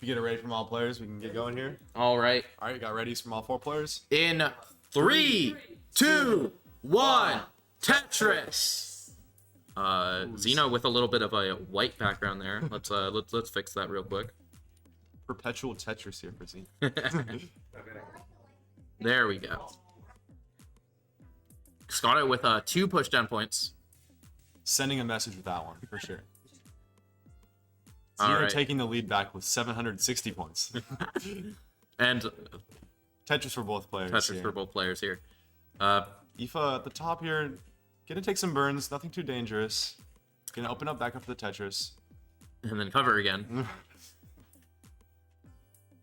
If you get it ready from all players, we can get going here. All right. All right, you got readies from all 4 players? In 3, 2, 1, Tetris. Xeno with a little bit of a white background there. Let's fix that real quick. Perpetual Tetris here for Z. There we go. Scotto with 2 pushdown points. Sending a message with that one, for sure. All Xeno right. taking the lead back with 760 points. And Tetris for both players. Tetris here. for both players here. Aoife at the top here, gonna take some burns, nothing too dangerous. Gonna open up back up for the Tetris. And then cover again.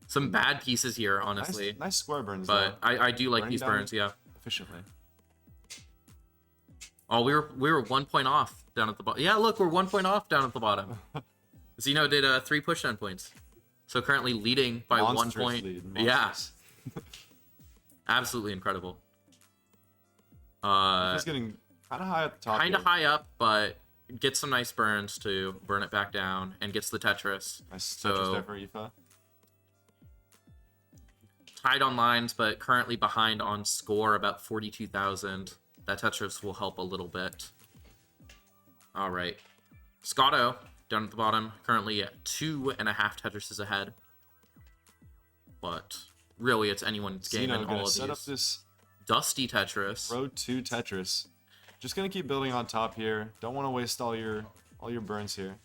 Some bad pieces here, honestly. Nice square burns, but though. I do like Burning these down burns, yeah. Efficiently. Oh, we were 1 point off down at the bottom. Yeah, look, we're 1 point off down at the bottom. Xeno did 3 pushdown points, so currently leading by Monstrous 1 point. lead. Yeah, Monstrous. absolutely incredible. He's getting kind of high at the top. Kind of here. high up, but gets some nice burns to burn it back down, and gets the Tetris. Nice Tetris there for Aoife. Tied on lines, but currently behind on score, about 42,000. That Tetris will help a little bit. All right. Scotto, down at the bottom, currently at 2.5 Tetrises ahead. But really, it's anyone's game in all of set up these. this Dusty Tetris. road to Tetris. Just gonna keep building on top here. Don't want to waste all your burns here.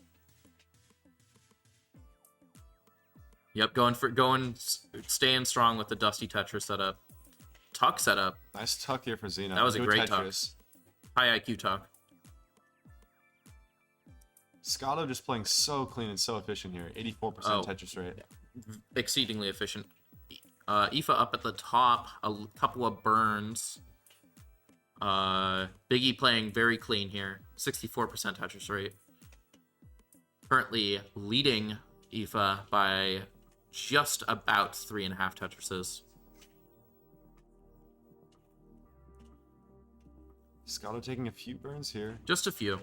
Yep, staying strong with the Dusty Tetris setup. Tuck setup. Nice tuck here for Xeno. That was a Good great Tetris. High IQ tuck. Scotto just playing so clean and so efficient here. 84% Oh. Tetris rate. Exceedingly efficient. Aoife up at the top, a couple of burns. Biggie playing very clean here, 64% Tetris rate. Currently leading Aoife by just about 3.5 Tetrises. Scotto taking a few burns here. Just a few.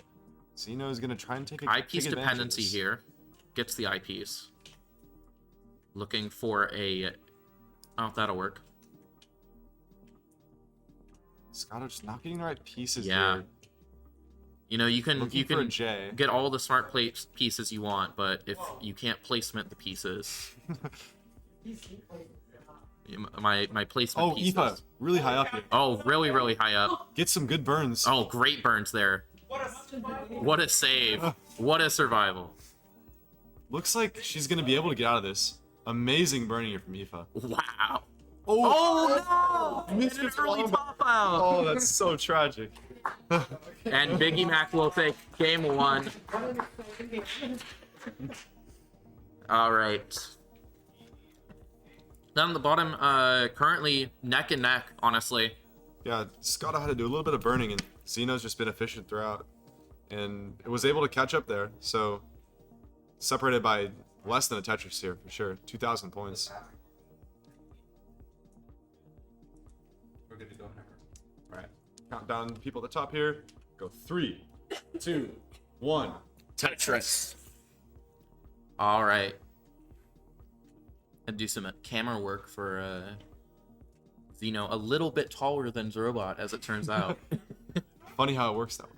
Xeno is going to try and take a Eyepiece take advantage of dependency this. here. Gets the eyepiece. Looking for a... Oh, that'll work. Scotto just not getting the right pieces Yeah. here. You know, you can Looking for a J. get all the smart pieces you want, but if you can't placement the pieces... my placement Oh, pieces... Aoife, really high up here. Oh, really, really high up. Get some good burns. Oh, great burns there. What a save. What a survival. Looks like she's going to be able to get out of this. Amazing burning here from Aoife. Wow. Oh, no! Missed an early pop out. Oh, that's so tragic. And Biggie Mac will take game 1. All right. Down at the bottom, currently neck and neck, honestly. Yeah, Scotto had to do a little bit of burning, and Xeno's just been efficient throughout. And it was able to catch up there, so separated by less than a Tetris here, for sure. 2,000 points. We're good to go now. All right, count down people at the top here. Go 3, 2, 1. Tetris. All right. And do some camera work for Xeno. A little bit taller than Zrobot, as it turns out. Funny how it works that way.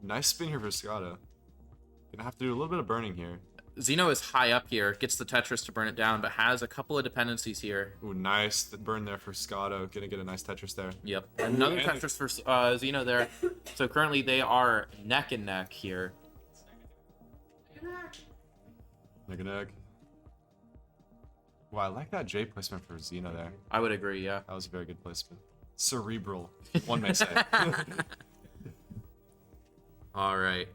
Nice spin here for Scotto. Gonna have to do a little bit of burning here. Xeno is high up here, gets the Tetris to burn it down, but has a couple of dependencies here. Ooh, nice. The burn there for Scotto. Gonna get a nice Tetris there. Yep. Another and- Tetris for Xeno there. So currently they are neck and neck here. Neck and neck. Wow, I like that J placement for Xeno there. I would agree, yeah. That was a very good placement. Cerebral, one may say. All right.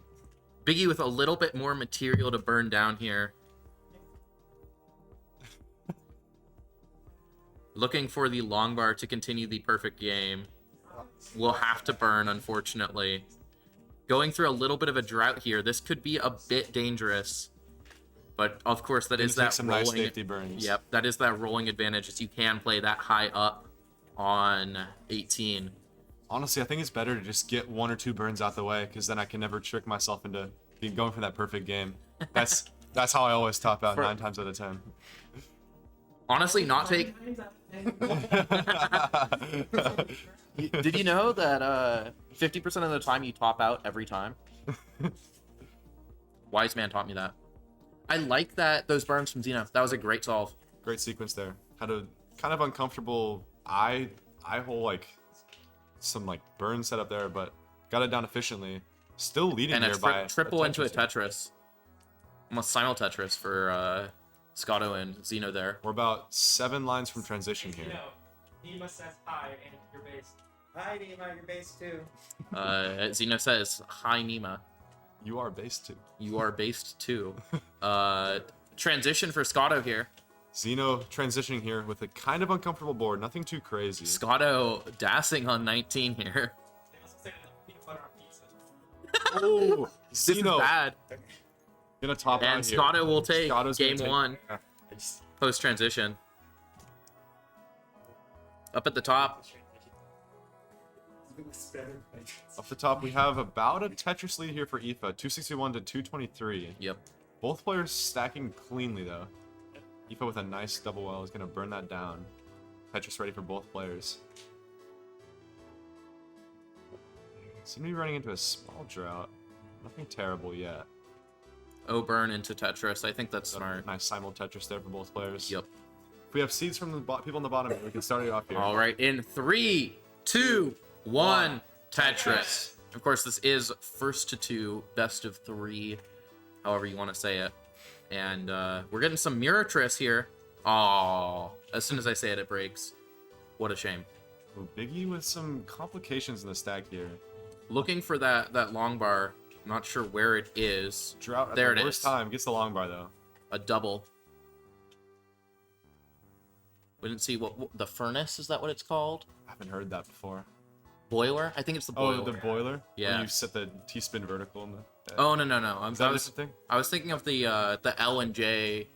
Biggie with a little bit more material to burn down here. Looking for the long bar to continue the perfect game. Will have to burn, unfortunately. Going through a little bit of a drought here. This could be a bit dangerous. But, of course, that Gonna is take that some rolling... nice safety burns. Yep, that is that rolling advantage, as you can play that high up on 18. Honestly, I think it's better to just get 1 or 2 burns out the way, because then I can never trick myself into going for that perfect game. That's That's how I always top out For- 9 times out of 10. Honestly, not take. Did you know that 50% of the time you top out every time? Wise man taught me that. I like that those burns from Xeno. That was a great solve. Great sequence there. Had a kind of uncomfortable eye hole, like some like burn setup there, but got it down efficiently. Still leading And here a by triple into a here. Tetris. Almost simul Tetris for Scotto and Xeno there. We're about 7 lines from transition here. Nima says hi and you're based. Hi Nima, you're based too. Xeno says, "Hi Nima, You are base 2. you are based too." Transition for Scotto here. Xeno transitioning here with a kind of uncomfortable board, nothing too crazy. Scotto dassing on 19 here. They also say peanut butter on pizza. Oh, This is Xeno bad. gonna top out And here. Scotto will take Scotto's gonna game take- 1 Yeah. post transition. Up at the top. Up the top, we have about a Tetris lead here for Aoife, 261 to 223. Yep. Both players stacking cleanly though. Aoife with a nice double well is gonna burn that down. Tetris ready for both players. Seem to be running into a small drought. Nothing terrible yet. Burn into Tetris. I think that's smart. Nice simul Tetris there for both players. Yep. If we have seeds from the people on the bottom, we can start it off here. All right. In 3, 2, 1, Tetris. Of course, this is first to 2, best of 3, however you want to say it. And we're getting some Miratris here. Oh, as soon as I say it, it breaks. What a shame. Ooh, Biggie with some complications in the stack here. Looking for that long bar. Not sure where it is. Drought at There the it worst is. time. Gets the long bar though. A double. We didn't see what the furnace, is that what it's called? I haven't heard that before. Boiler? I think it's the boiler. Oh, the boiler? Yeah. Where you set the T-spin vertical in the... Oh, no. Is that a different thing? I was thinking of the L and J,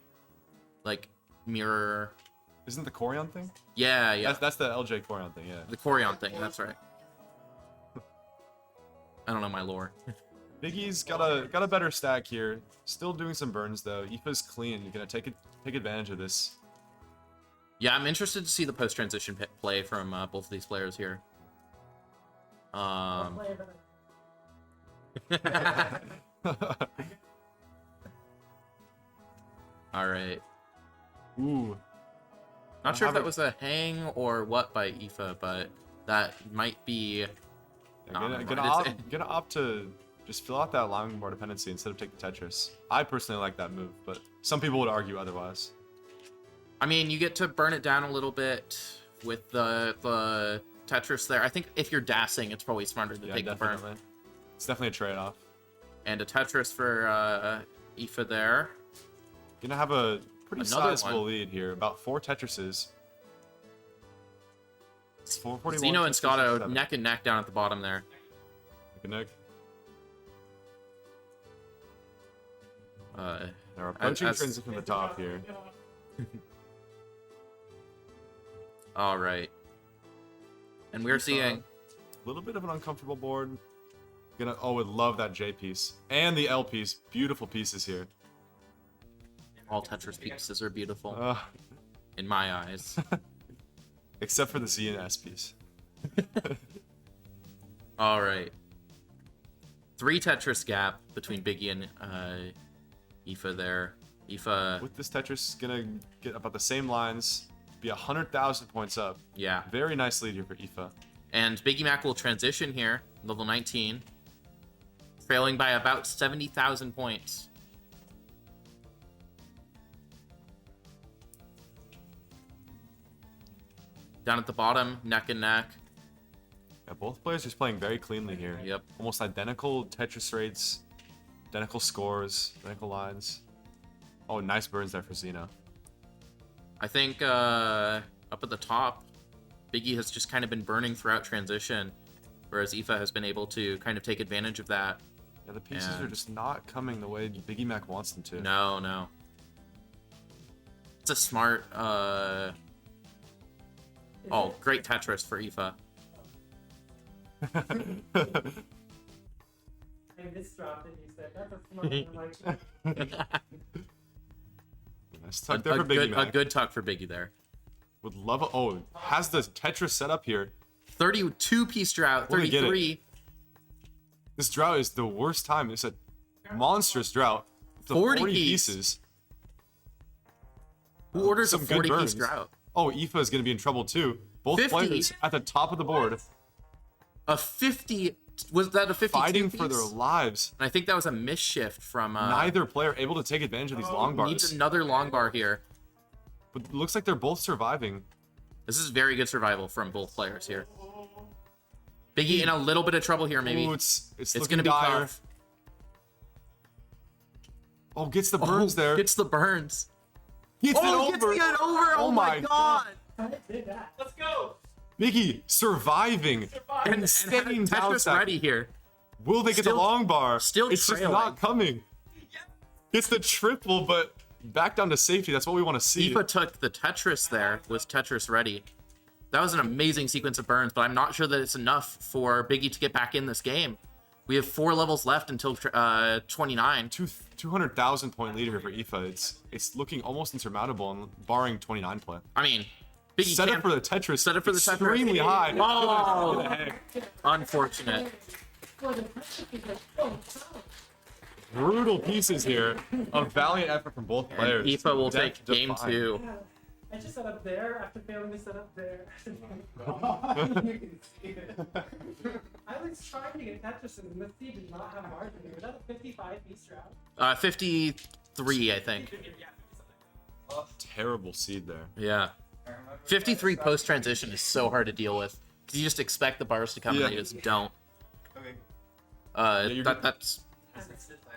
like, mirror. Isn't the Corion thing? Yeah. That's the LJ Corion thing, yeah. The Corion thing, that's right. I don't know my lore. Biggie's got a better stack here. Still doing some burns though. Aoife's clean. You're gonna take advantage of this. Yeah, I'm interested to see the post-transition play from both of these players here. All right. Ooh. Not sure if that was a hang or what by Aoife, but that might be... Gonna opt to just fill out that long bar dependency instead of take the Tetris. I personally like that move, but some people would argue otherwise. I mean, you get to burn it down a little bit with the Tetris there. I think if you're dassing, it's probably smarter to take the burn. It's definitely a trade-off. And a Tetris for Aoife there. Gonna have a pretty Another sizable one. lead here. About 4 Tetrises. It's 441. Xeno and Scotto 267. neck and neck down at the bottom there. Neck and neck. They're approaching as- transition from the top here. All right. And we're seeing... A little bit of an uncomfortable board. Would love that J piece. And the L piece. Beautiful pieces here. All Tetris pieces are beautiful, in my eyes. Except for the Z and S piece. All right. 3 Tetris gap between Biggie and Aoife there. Aoife, With this Tetris, gonna get about the same lines. Be 100,000 points up. yeah. Very nice lead here for Aoife. And Biggie Mac will transition here, level 19. Trailing by about 70,000 points. Down at the bottom, neck and neck. Yeah, both players just playing very cleanly here. Yep. Almost identical Tetris rates, identical scores, identical lines. Oh, nice burns there for Xeno. I think up at the top, Biggie has just kind of been burning throughout transition, whereas Aoife has been able to kind of take advantage of that. Yeah, the pieces are And- just not coming the way Biggie Mac wants them to. No. It's a smart... Oh, great Tetris for Aoife. this drop that you said. That's a smart one. Like, Nice tuck there for Biggie a Mac. good tuck for Biggie there. Would love a, oh, has the Tetris set up here. 32-piece drought, Will they get it? 33. This drought is the worst time. It's a monstrous drought. The 40 40 piece. pieces. Who orders a Some good 40-piece burns. drought? Oh, Aoife is going to be in trouble too. Both 50. players at the top of the board, A 50. Was that a 52 fighting piece? for their lives. And I think that was a misshift from. Neither player able to take advantage of these long Needs bars. another long bar here. But it looks like they're both surviving. This is very good survival from both players here. Biggie in a little bit of trouble here, maybe. Ooh, it's It's looking gonna be dire. tough. Oh, gets the burns there. Gets the burns. Gets it Oh, over. gets it over! Oh my god! let's go. Biggie surviving and staying down. Tetris ready here. Will they get Still- the long bar? still It's just trailing. not coming. Gets the triple, but back down to safety. That's what we want to see. Aoife took the Tetris there, was Tetris ready. That was an amazing sequence of burns, but I'm not sure that it's enough for Biggie to get back in this game. We have 4 levels left until 29. 200,000 point lead here for Aoife. It's looking almost insurmountable, and barring 29 play. I mean, Biggie Set can't... up for the Tetris. Set up for the Tetris. Extremely high. Oh, unfortunate. Brutal pieces here. A valiant effort from both players. Aoife will Death take game defying. 2. Yeah. I just set up there after failing to set up there. I was trying to get Tetris and Misty did not have margin. Was that a 55-piece drought? 53, I think. Terrible seed there. Yeah. 53 post-transition is so hard to deal with. Because you just expect the bars to come and they just don't. you're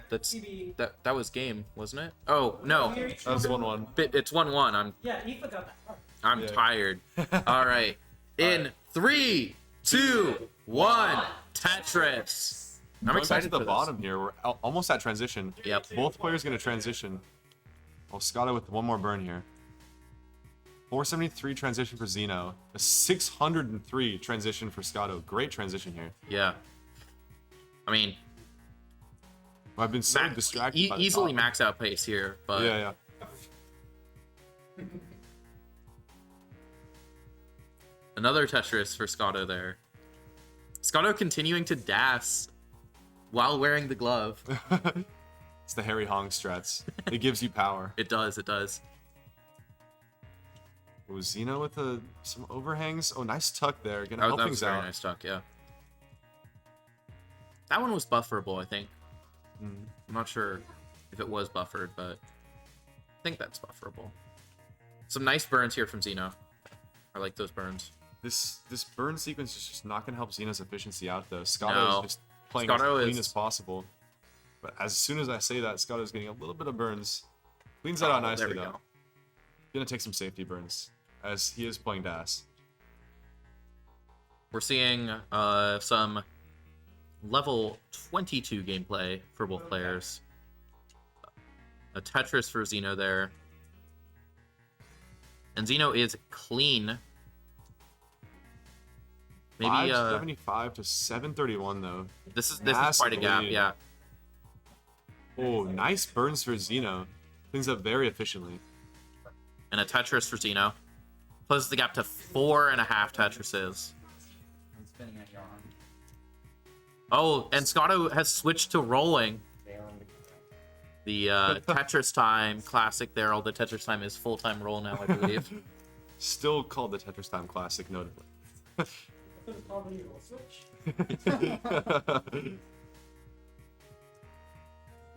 That was game, wasn't it? Oh, no. That was 1-1. It's 1-1. Yeah, Aoife got that part. I'm Yeah. tired. All right. In 3, 2, 1, Tetris. I'm Going excited back to the for bottom here. We're almost at transition. Yep. Both players going to transition. Oh, Scotto with one more burn here. 473 transition for Xeno. A 603 transition for Scotto. Great transition here. this. Yeah. I mean, I've been so distracted by the easily top. max out pace here, but Yeah. another Tetris for Scotto there. Scotto continuing to dash while wearing the glove. It's the Harry Hong strats. It gives you power. It does, it does. Oh, Xeno with some overhangs. Oh, nice tuck there. Gonna That help was things a very out. nice tuck, yeah. That one was bufferable, I think. Mm. I'm not sure if it was buffered, but I think that's bufferable. Some nice burns here from Xeno. I like those burns. This burn sequence is just not gonna help Xeno's efficiency out though. Scotto No. is just playing Scotto as clean is- as possible. But as soon as I say that, Scotto's getting a little bit of burns. Cleans that out There nicely we though. go. Gonna take some safety burns as he is playing DAS. We're seeing some level 22 gameplay for both players. A Tetris for Xeno there. And Xeno is clean. Maybe 575 to 731 though. this is massive quite a gap, lead. yeah. Oh, nice burns for Xeno. Cleans up very efficiently. And a Tetris for Xeno. Closes the gap to 4.5 Tetrises. I'm spinning at your arm. Oh, and Scotto has switched to rolling. The Tetris Time Classic there. All the Tetris Time is full-time roll now, I believe. Still called the Tetris Time Classic, notably. That's what it's called when you roll switch.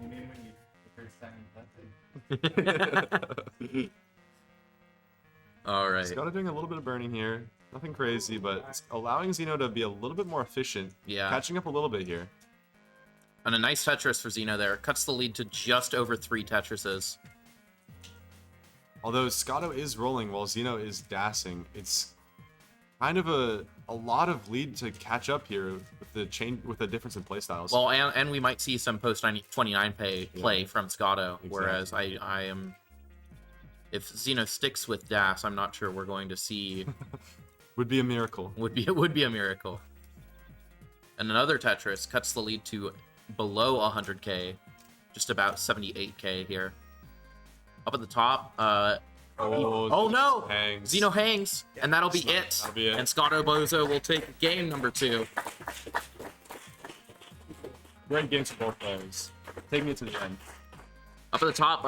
You mean when you the first time you played? All right. Scotto doing a little bit of burning here. Nothing crazy, but it's allowing Xeno to be a little bit more efficient. Yeah. Catching up a little bit here. And a nice Tetris for Xeno there. Cuts the lead to just over 3 Tetrises. Although Scotto is rolling while Xeno is dassing, it's kind of a lot of lead to catch up here with the change with the difference in playstyles. Well, and we might see some post 29 play from Scotto, whereas I am... If Xeno sticks with Das, I'm not sure we're going to see... Would be a miracle. Would be a miracle. And another Tetris cuts the lead to below 100k, just about 78k here. Up at the top, oh no! Hangs. Xeno hangs, and that'll be it. That'll be it. And Scottobozo will take game number 2. Great games for both players. Taking it to the end. Up at the top,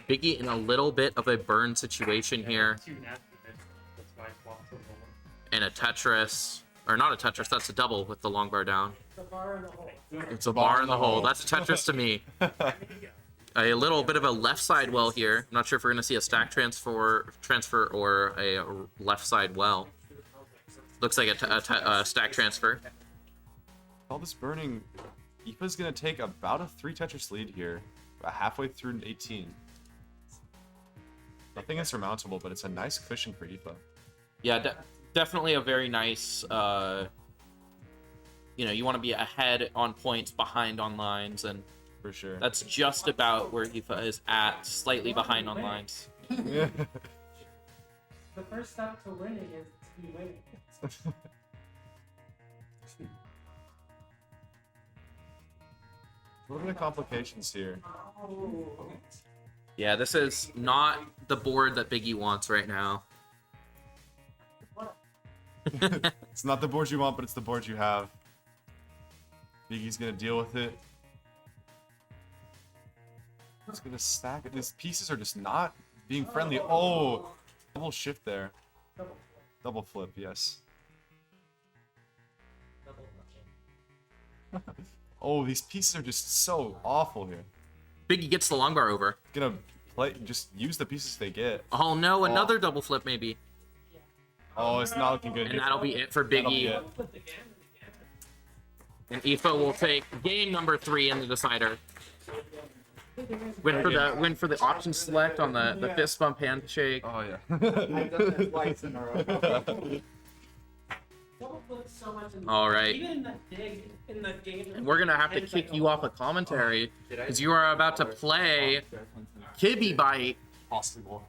Biggie in a little bit of a burn situation here. Too nasty. That's why it's lost. And a Tetris, or not a Tetris, that's a double with the long bar down. The bar in the hole. It's a bar in the hole. That's a Tetris to me. A little bit of a left side well here. I'm not sure if we're gonna see a stack transfer or a left side well. Looks like a stack transfer. All this burning, Aoife's gonna take about a 3 Tetris lead here, about halfway through 18. Nothing insurmountable, but it's a nice cushion for Aoife. Yeah, definitely a very nice. You want to be ahead on points, behind on lines, and For sure. that's just about where Aoife is at, slightly behind on lines. Yeah. The first step to winning is to be winning. What are the complications here? Yeah, this is not the board that Biggie wants right now. It's not the board you want, but it's the board you have. Biggie's gonna deal with it. He's gonna stack it. These pieces are just not being friendly. Oh! Double shift there. Double flip, yes. Oh, these pieces are just so awful here. Biggie gets the long bar over. Gonna play, just use the pieces they get. Oh no, another double flip maybe. Oh, it's not looking good. And that'll be it for That'll be Biggie. it. And Aoife will take game number 3 in the decider. Win for the option select on the fist bump handshake. Oh yeah. I've done that twice in a row. Double flip so much in All right. Even in the dig, in the game. And we're gonna have to kick you off a commentary because you are about to play Kibby Bite. Possible.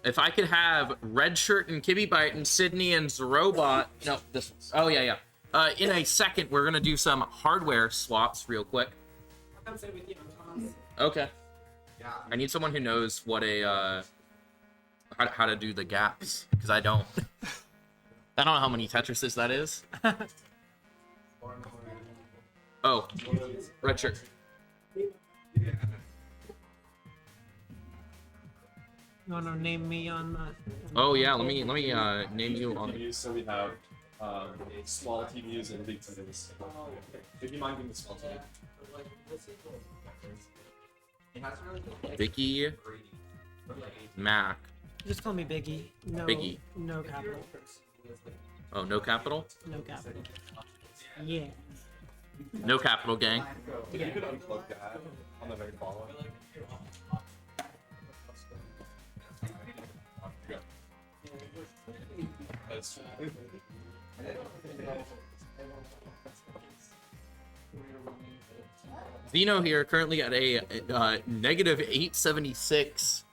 If I could have Red Shirt and Kibby Bite and Sydney and Zrobot. No, this one. Oh, yeah. In a second, we're going to do some hardware swaps real quick. I'll come sit with you on Thomas. Okay. I need someone who knows what a, how to do the gaps, because I don't. I don't know how many Tetrises that is. Oh, Red Shirt. You want to name me on Oh, yeah, let me name you on... So we have small TVs and big TVs. If you mind giving the small TV. Vicky Mac. Just call me Biggie. No, Biggie. No capital. Oh, no capital? No capital. Yeah. No capital, gang. If you could unplug that on the very following. Xeno here currently at a negative 876.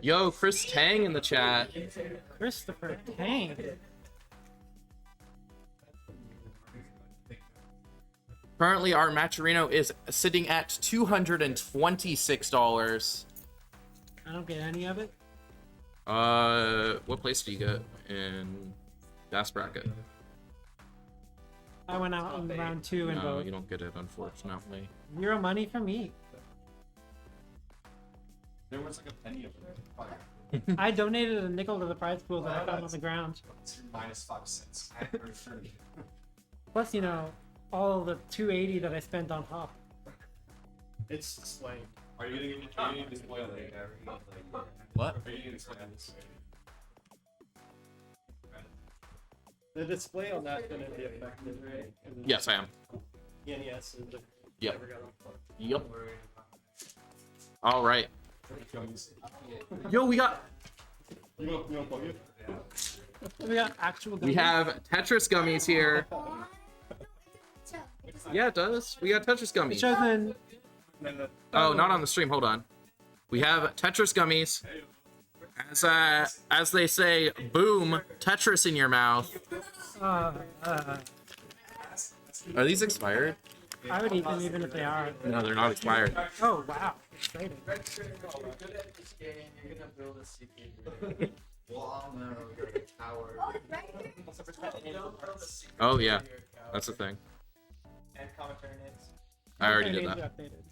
Yo, Chris Tang in the chat. Christopher Tang. Currently, our Matcherino is sitting at $226. I don't get any of it. What place do you get in gas bracket? I went out in round 2 and No, both. you don't get it, unfortunately. 0 money for me. There was like a penny of it. I donated a nickel to the prize pool that I found on the ground. It's minus 5 cents. Plus, all the 280 that I spent on Hop. It's displaying. Are you getting any display on there? What? Are you getting display on this? The display on that's gonna be affected, right? Yes, I am. NES is Yep. never got unplugged. Yep. All right. Yo, we got You don't plug it? We got actual. we have Tetris gummies here. Yeah, it does. We got Tetris It gummies. shows in. Oh, not on the stream. Hold on. We have Tetris gummies. As they say, boom, Tetris in your mouth. Are these expired? I would eat them even if they are. No, they're not expired. Oh, wow. Exciting. You're good at this game. You're gonna build a secret. Well, no, you're a tower. Oh yeah, that's the thing. And commentary names. I already Their did names that. are updated.